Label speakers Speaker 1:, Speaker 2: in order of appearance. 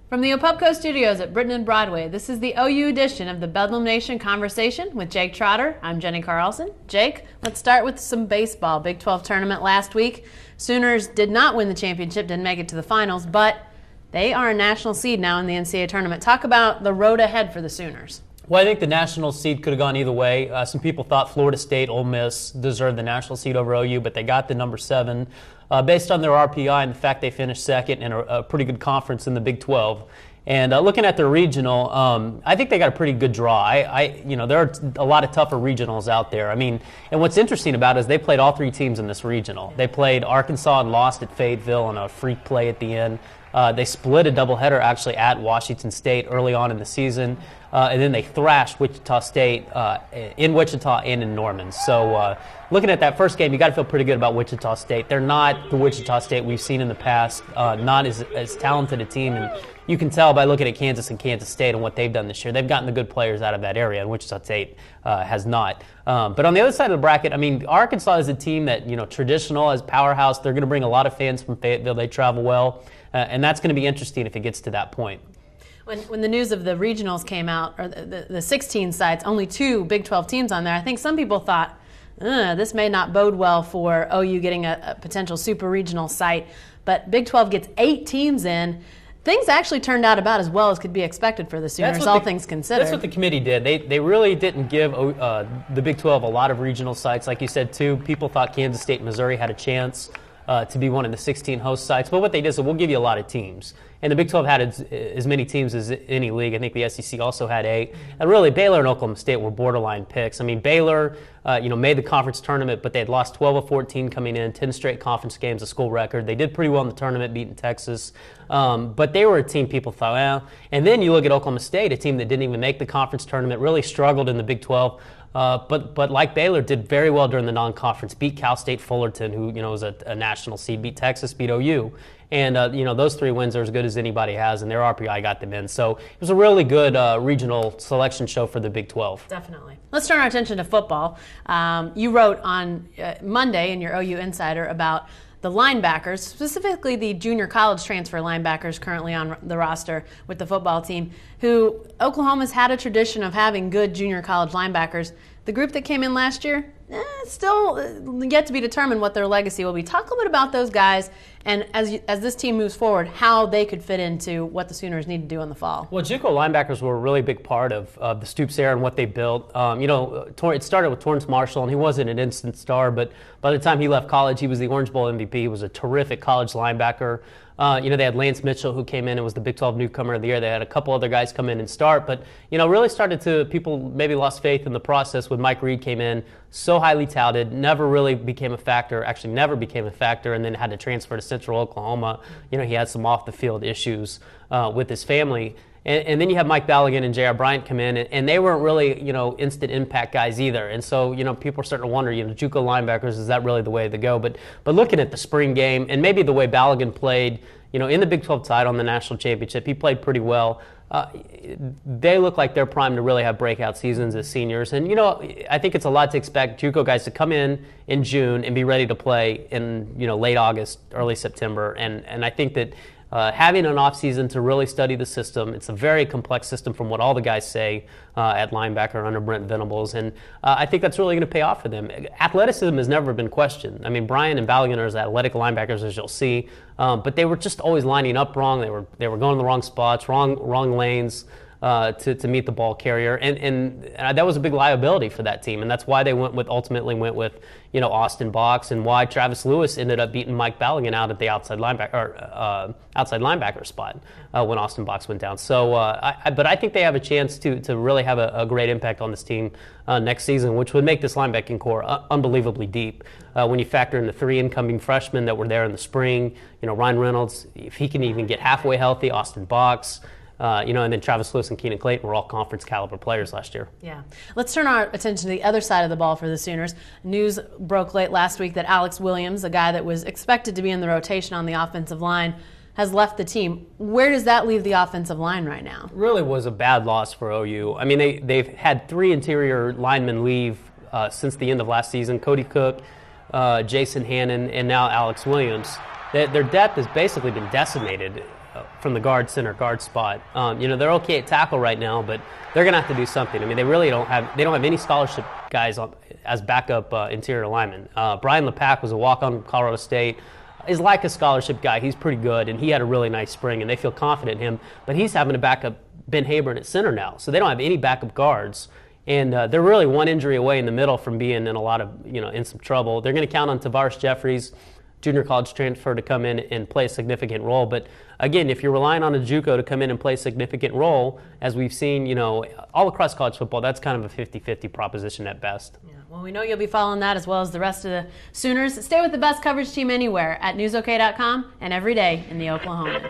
Speaker 1: From the Opubco studios at Britton and Broadway, this is the OU edition of the Bedlam Nation Conversation with Jake Trotter. I'm Jenny Carlson. Jake, let's start with some baseball. Big 12 tournament last week. Sooners did not win the championship, didn't make it to the finals, but they are a national seed now in the NCAA tournament. Talk about the road ahead for the Sooners.
Speaker 2: Well, I think the national seed could have gone either way. Some people thought Florida State, Ole Miss deserved the national seed over OU, but they got the number 7 based on their RPI and the fact they finished second in a pretty good conference in the Big 12. And looking at their regional, I think they got a pretty good draw. There are a lot of tougher regionals out there. I mean, and what's interesting about it is they played all 3 teams in this regional. They played Arkansas and lost at Fayetteville on a freak play at the end. They split a doubleheader actually at Washington State early on in the season, and then they thrashed Wichita State in Wichita and in Norman. So looking at that first game, you got to feel pretty good about Wichita State. They're not the Wichita State we've seen in the past, not as talented a team, and you can tell by looking at Kansas and Kansas State and what they've done this year. They've gotten the good players out of that area, and Wichita State has not. But on the other side of the bracket, I mean, Arkansas is a team that, traditional as powerhouse. They're going to bring a lot of fans from Fayetteville. They travel well. And that's going to be interesting if it gets to that point.
Speaker 1: When the news of the regionals came out, or the 16 sites, only 2 Big 12 teams on there, I think some people thought, this may not bode well for OU getting a potential super regional site. But Big 12 gets 8 teams in. Things actually turned out about as well as could be expected for the Sooners, all things considered. That's
Speaker 2: what the committee did. They really didn't give the Big 12 a lot of regional sites. Like you said, too, people thought Kansas State and Missouri had a chance to be one of the 16 host sites. But what they did is, we'll give you a lot of teams. And the Big 12 had as many teams as any league. I think the SEC also had 8. And really, Baylor and Oklahoma State were borderline picks. I mean, Baylor, made the conference tournament, but they had lost 12 of 14 coming in, 10 straight conference games, a school record. They did pretty well in the tournament, beating Texas. But they were a team people thought, well. And then you look at Oklahoma State, a team that didn't even make the conference tournament, really struggled in the Big 12. But like Baylor, did very well during the non-conference, beat Cal State Fullerton, who was a national seed, beat Texas, beat OU. And, those 3 wins are as good as anybody has, and their RPI got them in. So it was a really good regional selection show for the Big 12.
Speaker 1: Definitely. Let's turn our attention to football. You wrote on Monday in your OU Insider about the linebackers, specifically the junior college transfer linebackers currently on the roster with the football team, who Oklahoma's had a tradition of having good junior college linebackers. The group that came in last year, still yet to be determined what their legacy will be. Talk a little bit about those guys, and as this team moves forward, how they could fit into what the Sooners need to do in the fall.
Speaker 2: Well, JUCO linebackers were a really big part of the Stoops era and what they built. It started with Torrance Marshall, and he wasn't an instant star, but by the time he left college, he was the Orange Bowl MVP. He was a terrific college linebacker. They had Lance Mitchell, who came in and was the Big 12 newcomer of the year. They had a couple other guys come in and start, but really started to, people maybe lost faith in the process when Mike Reed came in. So highly touted, never really became a factor, and then had to transfer to Central Oklahoma. He had some off the field issues with his family. And then you have Mike Ballaghan and J.R. Bryant come in, and they weren't really, instant impact guys either. And so, people are starting to wonder, JUCO linebackers, is that really the way to go? But looking at the spring game, and maybe the way Ballaghan played, in the Big 12 title on the national championship, he played pretty well. They look like they're primed to really have breakout seasons as seniors. And, I think it's a lot to expect JUCO guys to come in June and be ready to play in, late August, early September. And I think that having an offseason to really study the system. It's a very complex system from what all the guys say at linebacker under Brent Venables, and I think that's really going to pay off for them. Athleticism has never been questioned. I mean, Bryant and Ballaghan are as athletic linebackers as you'll see, but they were just always lining up wrong. They were going in the wrong spots, wrong lanes. To meet the ball carrier, and that was a big liability for that team, and that's why they ultimately went with Austin Box, and why Travis Lewis ended up beating Mike Ballaghan out at the outside linebacker spot when Austin Box went down. So, but I think they have a chance to really have a great impact on this team next season, which would make this linebacking core unbelievably deep. When you factor in the 3 incoming freshmen that were there in the spring, Ryan Reynolds, if he can even get halfway healthy, Austin Box. And then Travis Lewis and Keenan Clayton were all conference caliber players last year.
Speaker 1: Yeah. Let's turn our attention to the other side of the ball for the Sooners. News broke late last week that Alex Williams, a guy that was expected to be in the rotation on the offensive line, has left the team. Where does that leave the offensive line right now?
Speaker 2: Really was a bad loss for OU. I mean, they've had 3 interior linemen leave since the end of last season. Cody Cook, Jason Hannon, and now Alex Williams. Their depth has basically been decimated. from the guard center guard spot. They're okay at tackle right now, but they're going to have to do something. I mean, they don't have any scholarship guys as backup interior linemen. Brian LePack was a walk-on from Colorado State. Is like a scholarship guy. He's pretty good, and he had a really nice spring, and they feel confident in him. But he's having to back up Ben Habern at center now, so they don't have any backup guards. And they're really one injury away in the middle from being in a lot of, in some trouble. They're going to count on Tavares Jeffries, junior college transfer, to come in and play a significant role. But again, if you're relying on a JUCO to come in and play a significant role, as we've seen, all across college football, that's kind of a 50-50 proposition at best.
Speaker 1: Yeah, well, we know you'll be following that as well as the rest of the Sooners. Stay with the best coverage team anywhere at newsok.com and every day in the Oklahoman.